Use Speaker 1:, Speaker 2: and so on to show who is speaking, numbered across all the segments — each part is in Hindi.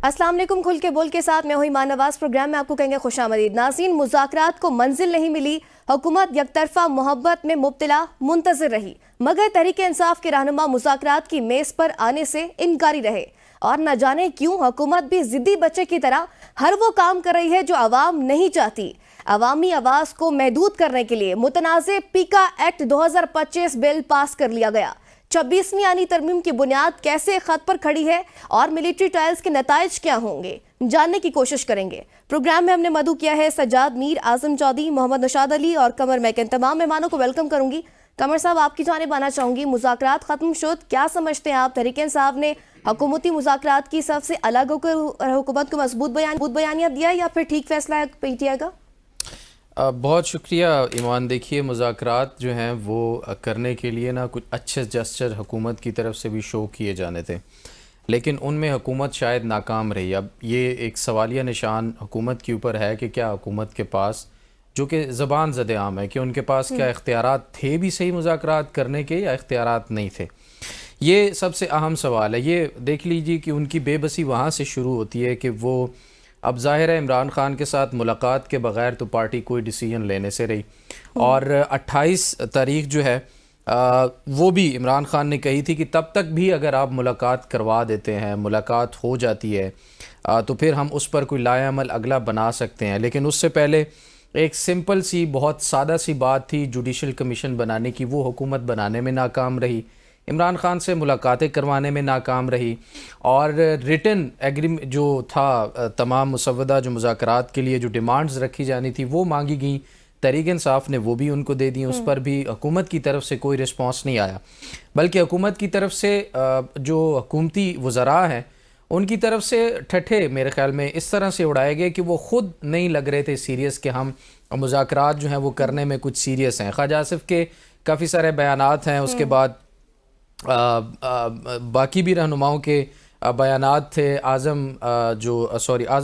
Speaker 1: अस्सलाम वालेकुम। खुल के बोल के साथ मैं हुई मानवाज प्रोग्राम में आपको कहेंगे खुशामदीद। नाज़रीन, मुज़ाकरात को मंजिल नहीं मिली, हुकूमत यकतरफा मोहब्बत में मुब्तला मुंतज़िर रही, मगर तहरीक इंसाफ के रहनुमा मुज़ाकरात की मेज़ पर आने से इनकारी रहे। और न जाने क्यों हुकूमत भी जिद्दी बच्चे की तरह हर वो काम कर रही है जो अवाम नहीं चाहती। अवामी आवाज़ को महदूद करने के लिए मुतनाज़े पीका एक्ट 2025 बिल पास कर लिया गया। 26वीं आनी तरमीम की बुनियाद कैसे खत पर खड़ी है और मिलिट्री ट्रायल्स के नताइज क्या होंगे, जानने की कोशिश करेंगे। प्रोग्राम में हमने मदू किया है सज्जाद मीर, आजम चौधरी, मोहम्मद नशाद अली और कमर मैकन। तमाम मेहमानों को वेलकम करूंगी। कमर साहब, आपकी जानिब आना चाहूंगी। मुज़ाकरात खत्म शुद, क्या समझते हैं आप? तहरीक इंसाफ ने हुकूमती मुज़ाकरात की सबसे अलग होकर हुकूमत को मजबूत बयानिया दिया या फिर ठीक फैसला है पीटीआई का?
Speaker 2: बहुत शुक्रिया ईमान। देखिए, मुज़ाकरात जो हैं वो करने के लिए ना कुछ अच्छे जेस्चर हुकूमत की तरफ से भी शो किए जाने थे, लेकिन उनमें हुकूमत शायद नाकाम रही। अब ये एक सवालिया निशान हुकूमत के ऊपर है कि क्या हुकूमत के पास, जो कि ज़बान ज़द-ए-आम है, कि उनके पास क्या इख्तियारात थे भी सही मुज़ाकरात करने के या इख्तियारात नहीं थे। ये सबसे अहम सवाल है। ये देख लीजिए कि उनकी बेबसी वहाँ से शुरू होती है कि वो, अब ज़ाहिर है इमरान ख़ान के साथ मुलाकात के बग़ैर तो पार्टी कोई डिसीजन लेने से रही। और 28 तारीख जो है वो भी इमरान ख़ान ने कही थी कि तब तक भी अगर आप मुलाकात करवा देते हैं, मुलाकात हो जाती है तो फिर हम उस पर कोई लाएअमल अगला बना सकते हैं। लेकिन उससे पहले एक सिंपल सी, बहुत सादा सी बात थी जुडिशल कमीशन बनाने की, वो हुकूमत बनाने में नाकाम रही, इमरान ख़ान से मुलाकातें करवाने में नाकाम रही, और रिटन एग्रीमेंट जो था, तमाम मुसव्वदा जो मुज़ाकरात के लिए जो डिमांड्स रखी जानी थी वो मांगी गई, तहरीक इंसाफ ने वो भी उनको दे दी। उस पर भी हुकूमत की तरफ से कोई रिस्पॉन्स नहीं आया, बल्कि हुकूमत की तरफ से जो हुकूमती वज़रा हैं उनकी तरफ से ठट्ठे मेरे ख्याल में इस तरह से उड़ाए गए कि वो ख़ुद नहीं लग रहे थे सीरियस कि हम मुज़ाकरात जो हैं वो करने में कुछ सीरियस हैं। ख्वाजा आसिफ के काफ़ी सारे बयानात हैं, उसके बाद बाकी भी रहनुमाओं के बयानात थे। आज़म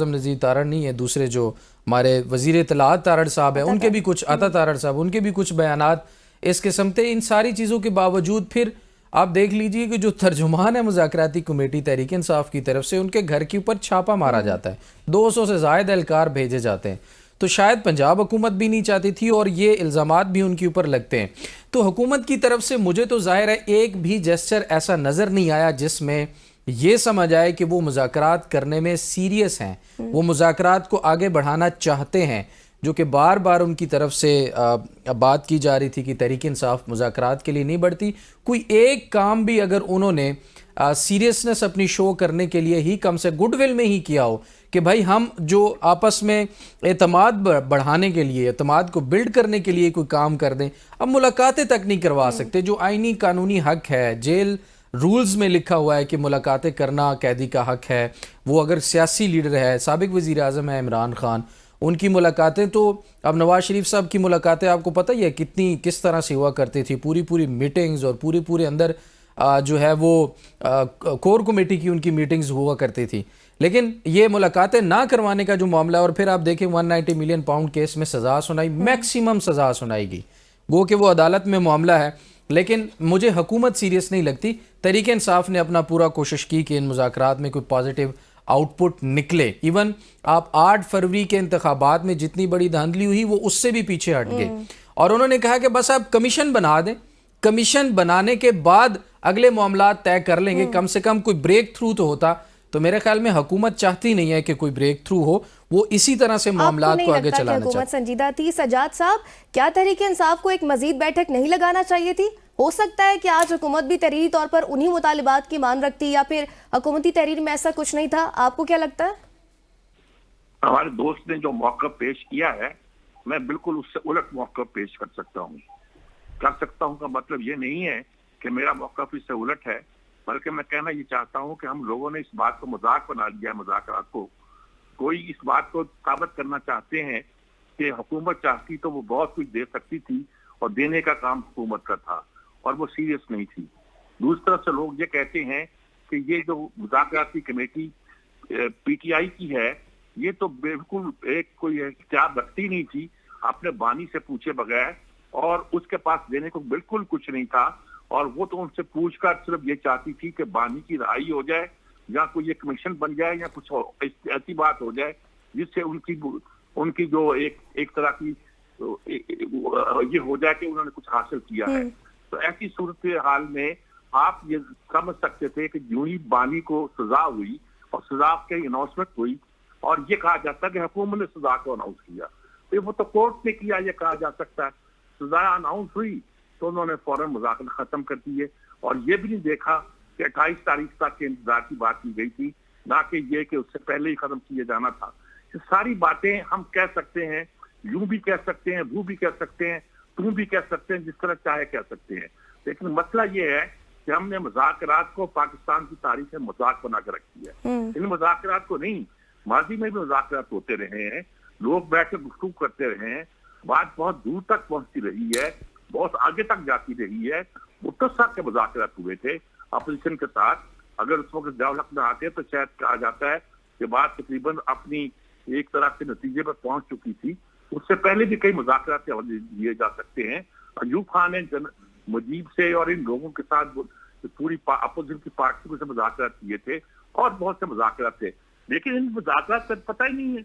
Speaker 2: नज़ीर तारड़ नहीं है, दूसरे जो हमारे वज़ीर इत्तलाआत तारड़ साहब हैं, उनके भी कुछ, अता तारड़ साहब, उनके भी कुछ बयानात इस किस्म थे। इन सारी चीज़ों के बावजूद फिर आप देख लीजिए कि जो तर्जुमान है मुज़ाकराती कमेटी तहरीक इंसाफ की तरफ से, उनके घर के ऊपर छापा मारा जाता है, 200 से ज़ायद एहलकार भेजे जाते हैं। तो शायद पंजाब हुकूमत भी नहीं चाहती थी और ये इल्ज़ामात भी उनके ऊपर लगते हैं। तो हुकूमत की तरफ से मुझे तो ज़ाहिर है एक भी जेस्चर ऐसा नज़र नहीं आया जिसमें ये समझ आए कि वो मुज़ाकरात करने में सीरियस हैं, वो मुज़ाकरात को आगे बढ़ाना चाहते हैं, जो कि बार बार उनकी तरफ से बात की जा रही थी कि तहरीक इंसाफ मुज़ाकरात के लिए नहीं बढ़ती। कोई एक काम भी अगर उन्होंने सीरियसनेस अपनी शो करने के लिए ही, कम से गुडविल में ही किया हो कि भाई हम जो आपस में एतमाद बढ़ाने के लिए, एतमाद को बिल्ड करने के लिए कोई काम कर दें। अब मुलाकातें तक नहीं करवा सकते, जो आईनी कानूनी हक है, जेल रूल्स में लिखा हुआ है कि मुलाकातें करना कैदी का हक है। वो अगर सियासी लीडर है, साबिक वज़ीर आज़म है इमरान ख़ान, उनकी मुलाकातें, तो अब नवाज शरीफ साहब की मुलाकातें आपको पता ही है कितनी, किस तरह से हुआ करती थी, पूरी मीटिंग्स और पूरे अंदर जो है वो कोर कमेटी की उनकी मीटिंग्स हुआ करती थी। लेकिन ये मुलाकातें ना करवाने का जो मामला, और फिर आप देखें 190 मिलियन पाउंड केस में सज़ा सुनाई, मैक्सिमम सज़ा सुनाएगी, गो कि वो अदालत में मामला है। लेकिन मुझे हुकूमत सीरियस नहीं लगती। तहरीक इंसाफ ने अपना पूरा कोशिश की कि इन मुज़ाकरात में कोई पॉजिटिव आउटपुट निकले। इवन आप 8 फरवरी के इंतखाबात में जितनी बड़ी धांधली हुई वो उससे भी पीछे हट गए, और उन्होंने कहा कि बस आप कमीशन बना दें, कमीशन बनाने के बाद अगले मामला तय कर लेंगे, कम से कम कोई ब्रेक थ्रू तो होता। तो मेरे ख्याल में हुकूमत चाहती नहीं है कि कोई ब्रेक थ्रू हो, वो इसी तरह से मामलात को आगे चलाना चाहती है।
Speaker 1: हुकूमत संजीदा थी। सज्जाद साहब, क्या तहरीक इंसाफ को एक मजीद बैठक नहीं लगाना चाहिए थी? हो सकता है कि आज हुकूमत भी तहरीरी तौर पर उन्हीं मुतालिबात की मान रखती, या फिर हुकूमती तहरीर में ऐसा कुछ नहीं था। आपको क्या लगता है?
Speaker 3: हमारे दोस्त ने जो मौक़िफ़ पेश किया है, मैं बिल्कुल उससे उलट मौक़िफ़ पेश कर सकता हूँ का मतलब ये नहीं है कि मेरा मौक़िफ़ इससे उलट है, बल्कि मैं कहना ये चाहता हूँ कि हम लोगों ने इस बात को मजाक बना लिया है। मुज़ाकरात को कोई इस बात को साबित करना चाहते हैं कि हुकूमत चाहती तो वो बहुत कुछ दे सकती थी, और देने का काम हुकूमत का था, और वो सीरियस नहीं थी। दूसरी तरफ से लोग ये कहते हैं कि ये जो मुज़ाकराती कमेटी पीटीआई की है, ये तो बिल्कुल एक कोई इख्तियार रखती नहीं थी अपने बानी से पूछे बगैर, और उसके पास देने को बिल्कुल कुछ नहीं था, और वो तो उनसे पूछकर सिर्फ ये चाहती थी कि बानी की रिहाई हो जाए या कोई एक कमीशन बन जाए या कुछ ऐसी बात हो जाए जिससे उनकी जो एक तरह की ये हो जाए कि उन्होंने कुछ हासिल किया है। तो ऐसी सूरत हाल में आप ये समझ सकते थे कि यूं ही बानी को सजा हुई और सजा की अनाउंसमेंट हुई और ये कहा जाता है कि हुकूमत ने सजा को अनाउंस किया, तो वो तो कोर्ट ने किया, ये कहा जा सकता है। सजा अनाउंस हुई तो उन्होंने फौरन मुज़ाकरे खत्म कर दिए और ये भी नहीं देखा कि 28 तारीख तक के इंतजार की बात की गई थी, ना कि ये कि उससे पहले ही खत्म किया जाना था। ये सारी बातें हम कह सकते हैं, यूं भी कह सकते हैं, वो भी कह सकते हैं, तुम भी कह सकते हैं, जिस तरह चाहे कह सकते हैं, लेकिन मसला ये है कि हमने मुज़ाकरात को पाकिस्तान की तारीख में मजाक बना कर रखी है। इन मुज़ाकरात को नहीं, माजी में भी मुज़ाकरात होते रहे हैं, लोग बैठ कर गुफ्तगू करते रहे हैं, बात बहुत दूर तक पहुंचती रही है, बहुत आगे तक जाती रही है। भुट्टो साहब के मुज़ाकरात हुए थे अपोजिशन के साथ, अगर उस वक्त ज़ियाउल-हक न आते तो शायद कहा जाता है कि बात तकरीबन अपनी एक तरह के नतीजे पर पहुंच चुकी थी। उससे पहले भी कई मुज़ाकरात लिए जा सकते हैं। अयूब खान ने मुजीब से और इन लोगों के साथ पूरी अपोजिशन की पार्टी से मुज़ाकरात किए थे और बहुत से मुज़ाकरात थे, लेकिन इन मुज़ाकरात का पता ही नहीं है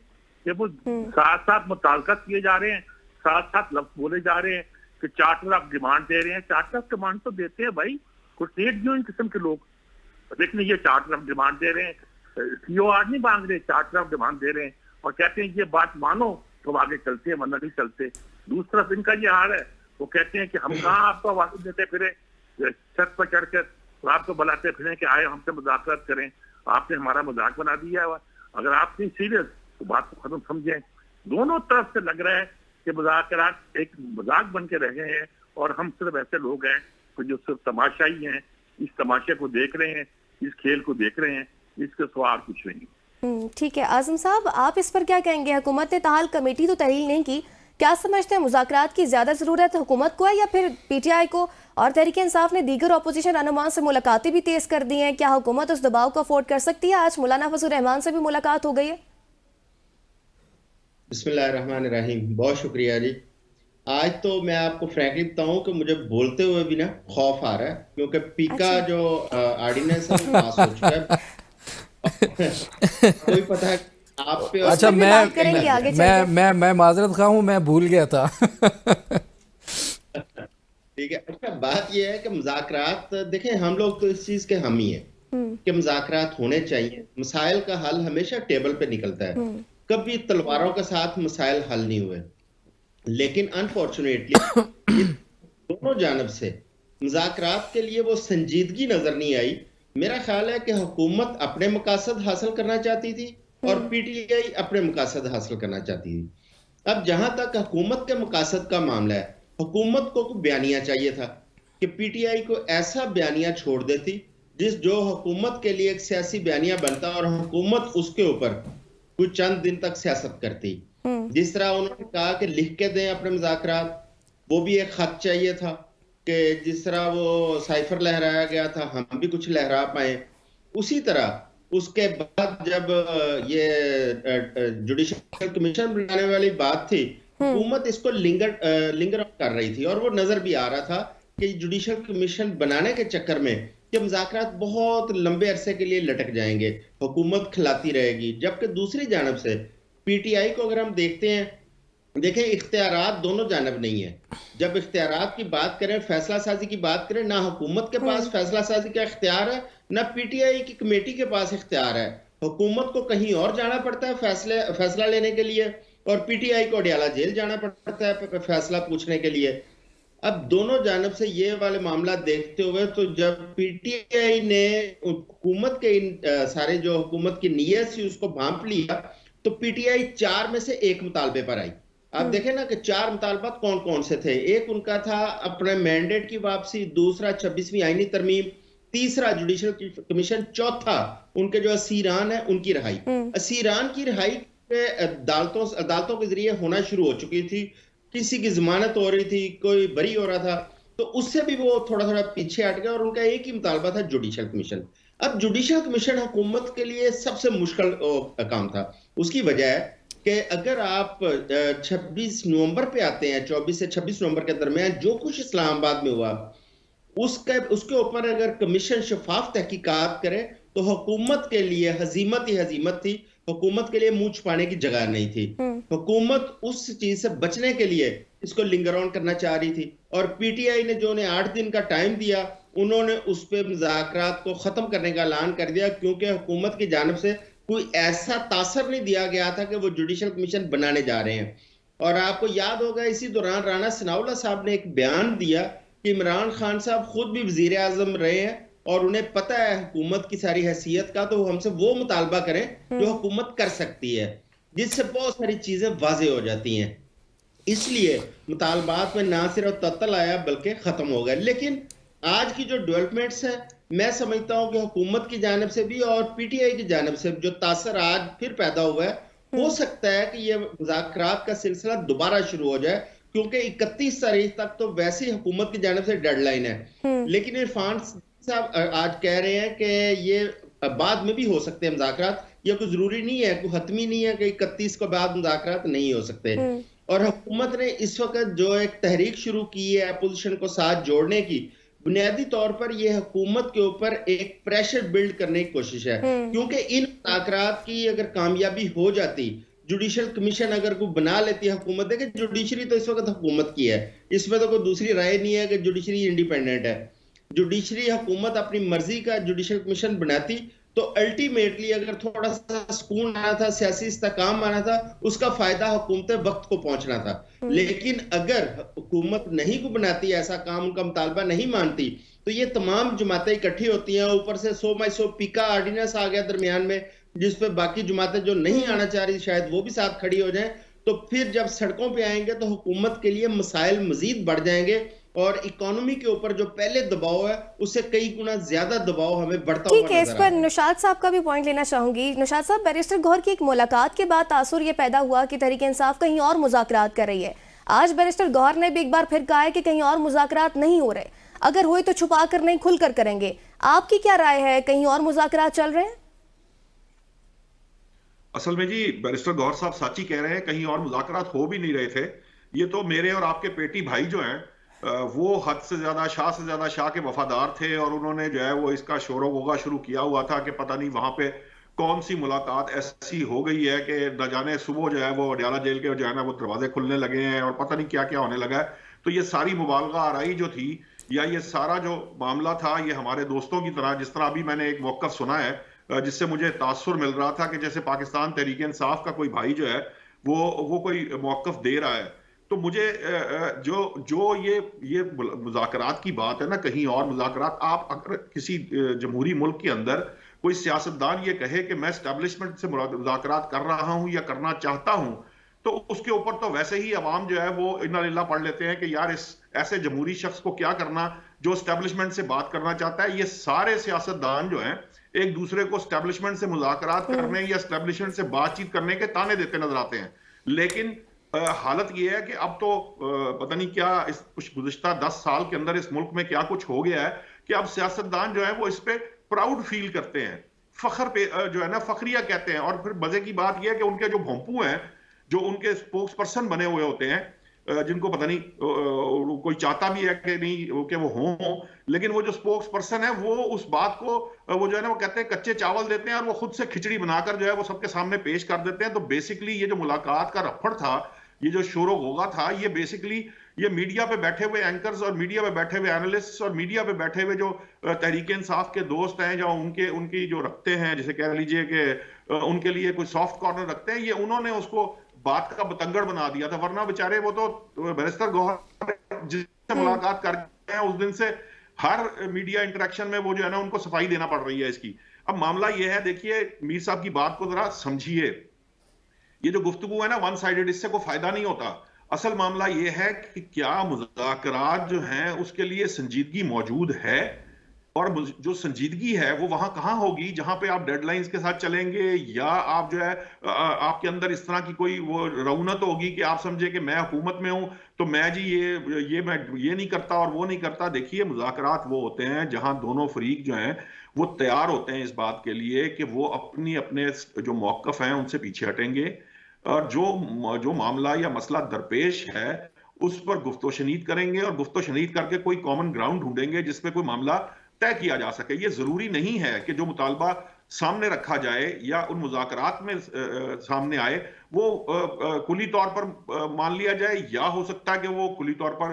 Speaker 3: कि वो साथ साथ मुतालकात किए जा रहे हैं, साथ साथ लफ्ज बोले जा रहे हैं कि चार्टर ऑफ डिमांड दे रहे हैं। चार्टर ऑफ डिमांड तो देते हैं भाई, कुछ रेट क्यों इन किस्म के लोग, लेकिन ये चार्टर ऑफ डिमांड दे रहे हैं, COR नहीं मांग रहे, चार्टर ऑफ डिमांड दे रहे हैं और कहते हैं ये बात मानो तो आगे चलते हैं वरना नहीं चलते। दूसरा इनका ये हाल है, वो कहते हैं कि हम कहाँ आपको आवाज देते फिरे छत पर चढ़ कर, तो आपको बुलाते फिरे कि आए हमसे मुज़ाकरात करें, आपने हमारा मजाक बना दिया है। अगर आप नहीं सीरियस तो बात को खत्म समझें। दोनों तरफ से लग रहा है कि मुज़ाकरात एक मजाक बन के रह गए हैं और हम सिर्फ ऐसे लोग हैं कि जो सिर्फ तमाशाई हैं, इस तमाशे को देख रहे हैं, इस खेल को देख रहे हैं, इसके सवाल कुछ नहीं।
Speaker 1: ठीक है आज़म साहब, आप इस पर क्या कहेंगे? हुकूमत ने ताहाल कमेटी तो तहरील नहीं की, क्या समझते हैं मुज़ाकरात की ज्यादा जरूरत हुकूमत को है या फिर PTI को? और तहरीक इंसाफ ने दीगर अपोजिशन रहनुमा से मुलाकातें भी तेज कर दी हैं, क्या हुकूमत उस दबाव को अफोर्ड कर सकती है? आज मौलाना फजल रहमान से भी मुलाकात हो गई है।
Speaker 4: बिस्मिल्लाहिर्रहमानिर्रहीम, बहुत शुक्रिया जी। आज तो मैं आपको फ्रैंकली बताऊं कि मुझे बोलते हुए भी ना खौफ आ रहा है, क्योंकि पीका जो ऑर्डिनेंस है वो पास हो चुका है। कोई पता है आप पे?
Speaker 2: अच्छा, मैं माजरत खा हूं, मैं भूल गया था।
Speaker 4: ठीक है। अच्छा, बात यह है कि मुज़ाकरात, देखें हम लोग तो इस चीज के हामी हैं कि मुज़ाकरात होने चाहिए। मसाइल का हल हमेशा टेबल पे निकलता है, कभी तलवारों के साथ मसाइल हल नहीं हुए। लेकिन अनफॉर्चुनेटली दोनों जानब से मुज़ाकरात के लिए वो संजीदगी नजर नहीं आई। मेरा ख्याल है कि हुकूमत अपने मकासद हासिल करना चाहती थी और PTI अपने मकासद हासिल करना चाहती थी। अब जहां तक हुकूमत के मकासद का मामला है, हुकूमत को बयानिया चाहिए था कि PTI को ऐसा बयानिया छोड़ देती जो हुकूमत के लिए एक सियासी बयानिया बनता और हुकूमत उसके ऊपर कुछ चंद दिन तक सियासत करती। जिस तरह उन्होंने कहा कि लिख के दें अपने मुज़ाकरात, वो भी एक खत चाहिए था कि जिस तरह वो साइफर लहराया गया था हम भी कुछ लहरा पाए। उसी तरह उसके बाद जब ये जुडिशल कमीशन बनाने वाली बात थी, हुकूमत इसको लिंगर कर रही थी और वो नजर भी आ रहा था कि जुडिशल कमीशन बनाने के चक्कर में कि मुज़ाकरात बहुत लंबे अरसे के लिए लटक जाएंगे, हुकूमत खिलाती रहेगी। जबकि दूसरी जानब से PTI को अगर हम देखते हैं, देखें इख्तियारात दोनों जानब नहीं है। जब इख्तियारात की बात करें, फैसला साजी की बात करें, ना हुकूमत के पास फैसला साजी का इख्तियार है, ना PTI की कमेटी के पास इख्तियार है। हुकूमत को कहीं और जाना पड़ता है फैसला लेने के लिए और PTI को अडियाला जेल जाना पड़ता है फैसला पूछने के लिए। अब दोनों जानब से ये वाले मामला देखते हुए, तो जब PTI ने हुकूमत के सारे जो हुकूमत की नीयत थी उसको भांप लिया, तो PTI 4 में से 1 मुतालबे पर आई। आप देखें ना कि 4 मुतालबात कौन कौन से थे। एक उनका था अपने मैंडेट की वापसी, दूसरा 26वीं आईनी तरमीम, तीसरा जुडिशल कमीशन, चौथा उनके जो असीरान है उनकी रहाई। असीरान की रहाई अदालतों के जरिए होना शुरू हो चुकी थी, किसी की जमानत हो रही थी, कोई बरी हो रहा था, तो उससे भी वो थोड़ा थोड़ा पीछे हट गया और उनका एक ही मुतालबा था जुडिशल कमीशन। अब जुडिशल कमीशन हुकूमत के लिए सबसे मुश्किल काम था। उसकी वजह है कि अगर आप 26 नवंबर पे आते हैं, 24 से 26 नवंबर के दरमियान जो कुछ इस्लामाबाद में हुआ, उसके ऊपर अगर कमीशन शफाफ तहकीकात करे तो हुकूमत के लिए हजीमत ही हजीमत थी, हुकूमत के लिए मुंह छुपाने की जगह नहीं थी। हुकूमत उस चीज से बचने के लिए इसको लिंगर ऑन करना चाह रही थी, और पीटीआई ने जो उन्हें 8 दिन का टाइम दिया, उन्होंने उस पे मुज़ाकरात को खत्म करने का ऐलान कर दिया, क्योंकि हुकूमत की जानिब से कोई ऐसा तासर नहीं दिया गया था कि वो जुडिशल कमीशन बनाने जा रहे हैं। और आपको याद होगा इसी दौरान राना सनाउल्लाह साहब ने एक बयान दिया कि इमरान खान साहब खुद भी वजीर आजम रहे हैं और उन्हें पता है हुकूमत की सारी हैसियत का, तो हमसे वो मुतालबा करें जो हुकूमत कर सकती है, जिससे बहुत सारी चीजें वाजे हो जाती हैं। इसलिए मुतालबात में ना सिर्फ तत्ल आया बल्कि खत्म हो गया। लेकिन आज की जो डेवलपमेंट्स है, मैं समझता हूं कि हुकूमत की जानिब से भी और पीटीआई की जानिब से जो तासर आज फिर पैदा हुआ है, हो सकता है कि ये मुज़ाकरात का सिलसिला दोबारा शुरू हो जाए, क्योंकि 31 तारीख तक तो वैसे ही हुकूमत की जानिब से डेडलाइन है। लेकिन इरफान साहब आज कह रहे हैं कि ये बाद में भी हो सकते हैं मुज़ाकरात, ये कोई जरूरी नहीं है, कोई हतमी नहीं है कि 31 के बाद मुज़ाकरात नहीं हो सकते। और हुकूमत ने इस वक्त जो एक तहरीक शुरू की है अपोजिशन को साथ जोड़ने की, बुनियादी तौर पर यह हुकूमत के ऊपर एक प्रेशर बिल्ड करने की कोशिश है, क्योंकि इन मुज़ाकरात की अगर कामयाबी हो जाती, जुडिशल कमीशन अगर कोई बना लेती है हुकूमत, देखिए जुडिशरी तो इस वक्त हुकूमत की है, इसमें तो कोई दूसरी राय नहीं है कि जुडिशरी इंडिपेंडेंट है। जुडिशरी हुकूमत अपनी मर्जी का जुडिशल कमीशन बनाती तो अल्टीमेटली अगर थोड़ा सा सुकून आना था, सियासी इस्तेकाम आना था, उसका फायदा हुकूमत वक्त को पहुंचना था। लेकिन अगर हुकूमत नहीं को बनाती ऐसा काम, उनका मुतालबा नहीं मानती, तो ये तमाम जमातें इकट्ठी होती हैं, ऊपर से 100/100 पीका आर्डिनेंस आ गया दरमियान में, जिस पे बाकी जमातें जो नहीं आना चाह रही शायद वो भी साथ खड़ी हो जाएं, तो फिर जब सड़कों पे आएंगे तो हुकूमत के लिए मसाइल मजीद बढ़ जाएंगे, और इकोनॉमी के ऊपर जो पहले दबाव है उससे कई गुना ज्यादा दबाव हमें बढ़ता हुआ
Speaker 1: ठीक है। इस पर निशात साहब का भी पॉइंट लेना चाहूंगी। निशात साहब, बैरिस्टर गौहर की एक मुलाकात के बाद तासुर ये पैदा हुआ कि तहरीक इंसाफ कहीं और मुज़ाकरात कर रही है। आज बैरिस्टर गौहर ने भी एक बार फिर कहा है कि कहीं और मुज़ाकरात नहीं हो रहे, अगर हुए तो छुपा कर नहीं खुलकर करेंगे। आपकी क्या राय है, कहीं और मुज़ाकरात चल रहे हैं?
Speaker 3: असल में जी बैरिस्टर गौहर साहब सच ही कह रहे हैं, कहीं और मुज़ाकरात हो भी नहीं रहे थे। ये तो मेरे और आपके पेटी भाई जो हैं वो हद से ज्यादा शाह के वफादार थे, और उन्होंने जो है वो इसका शोरो गोगा शुरू किया हुआ था कि पता नहीं वहां पे कौन सी मुलाकात ऐसी हो गई है कि न जाने सुबह जो है वो अडयाला जेल के जो है ना वो दरवाजे खुलने लगे हैं और पता नहीं क्या क्या होने लगा है। तो ये सारी मुबालगा आराई जो थी, या ये सारा जो मामला था, ये हमारे दोस्तों की तरह, जिस तरह अभी मैंने एक मौक़िफ़ सुना है जिससे मुझे तासुर मिल रहा था कि जैसे पाकिस्तान तहरीक इंसाफ का कोई भाई जो है वो कोई मौक़िफ़ दे रहा है। तो मुझे जो ये मुज़ाकरात की बात है ना, कहीं और मुज़ाकरात, आप अगर किसी जमहूरी मुल्क के अंदर कोई सियासतदान ये कहे कि मैं एस्टेब्लिशमेंट से मुज़ाकरात कर रहा हूं या करना चाहता हूं, तो उसके ऊपर तो वैसे ही अवाम जो है वो इन्ना लिल्लाह पढ़ लेते हैं कि यार इस ऐसे जमहूरी शख्स को क्या करना जो एस्टेब्लिशमेंट से बात करना चाहता है। ये सारे सियासतदान जो हैं एक दूसरे को एस्टेब्लिशमेंट से मुज़ाकरात करने या एस्टेब्लिशमेंट से बातचीत करने के ताने देते नजर आते हैं। लेकिन हालत यह है कि अब तो पता नहीं क्या इस गुज़िश्ता 10 साल के अंदर इस मुल्क में क्या कुछ हो गया है कि अब सियासतदान जो है वो इस पे प्राउड फील करते हैं, फख्र पे जो है ना फखरिया कहते हैं। और फिर मजे की बात यह है कि उनके जो भोंपू हैं, जो उनके स्पोक्स पर्सन बने हुए होते हैं, जिनको पता नहीं कोई चाहता भी है कि नहीं कि वो हों, लेकिन वो जो स्पोक्स पर्सन है वो उस बात को वो जो है ना वो कहते हैं कच्चे चावल देते हैं और वो खुद से खिचड़ी बनाकर जो है वो सबके सामने पेश कर देते हैं। तो बेसिकली ये जो मुलाकात का रफड़ था, ये जो शोरो गोगा था, ये बेसिकली ये मीडिया पे बैठे हुए एंकर्स और मीडिया पे बैठे हुए एनालिस्ट्स और मीडिया पे बैठे हुए जो तहरीक इंसाफ के दोस्त हैं, जो उनकी जो रखते हैं, जैसे कह लीजिए कि उनके लिए कोई सॉफ्ट कॉर्नर रखते हैं, ये उन्होंने उसको बात का बतंगड़ बना दिया था। वरना बेचारे वो तो बैरिस्टर गौहर जिससे मुलाकात करते हैं उस दिन से हर मीडिया इंटरेक्शन में वो जो है ना उनको सफाई देना पड़ रही है इसकी। अब मामला ये है, देखिए मीर साहब की बात को जरा समझिए, ये जो गुफ्तगू है ना वन साइडेड, इससे कोई फायदा नहीं होता। असल मामला ये है कि क्या मुज़ाकरात जो हैं उसके लिए संजीदगी मौजूद है, और जो संजीदगी है वो वहां कहां होगी जहां पे आप डेडलाइंस के साथ चलेंगे, या आप जो है आपके अंदर इस तरह की कोई वो रौनत होगी कि आप समझे कि मैं हुकूमत में हूं तो मैं जी मैं ये नहीं करता और वो नहीं करता। देखिए मुज़ाकरात वो होते हैं जहां दोनों फरीक जो हैं वो तैयार होते हैं इस बात के लिए कि वो अपने जो मौक़िफ़ हैं उनसे पीछे हटेंगे, और जो मामला या मसला दरपेश है उस पर गुफ्तो शनीद करेंगे, और गुफ्तो शनीद करके कोई कॉमन ग्राउंड ढूंढेंगे जिसपे कोई मामला
Speaker 5: तय किया जा सके। ये जरूरी नहीं है कि जो मुतालबा सामने रखा जाए या उन मुज़ाकरात में सामने आए वो कुली तौर पर मान लिया जाए, या हो सकता है कि वो कुली तौर पर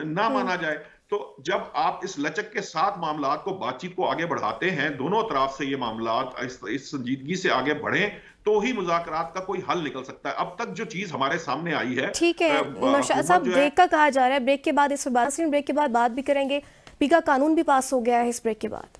Speaker 5: ना माना जाए। तो जब आप इस लचक के साथ मामलात को, बातचीत को आगे बढ़ाते हैं, दोनों तरफ से ये मामलात इस संजीदगी से आगे बढ़े, तो ही मुज़ाकरात का कोई हल निकल सकता है। अब तक जो चीज हमारे सामने आई है,
Speaker 1: ठीक है मशाल साहब, ब्रेक का कहा जा रहा है, ब्रेक के बाद इस पर बात, ब्रेक के बाद बात भी करेंगे। पीका कानून भी पास हो गया है इस ब्रेक के बाद।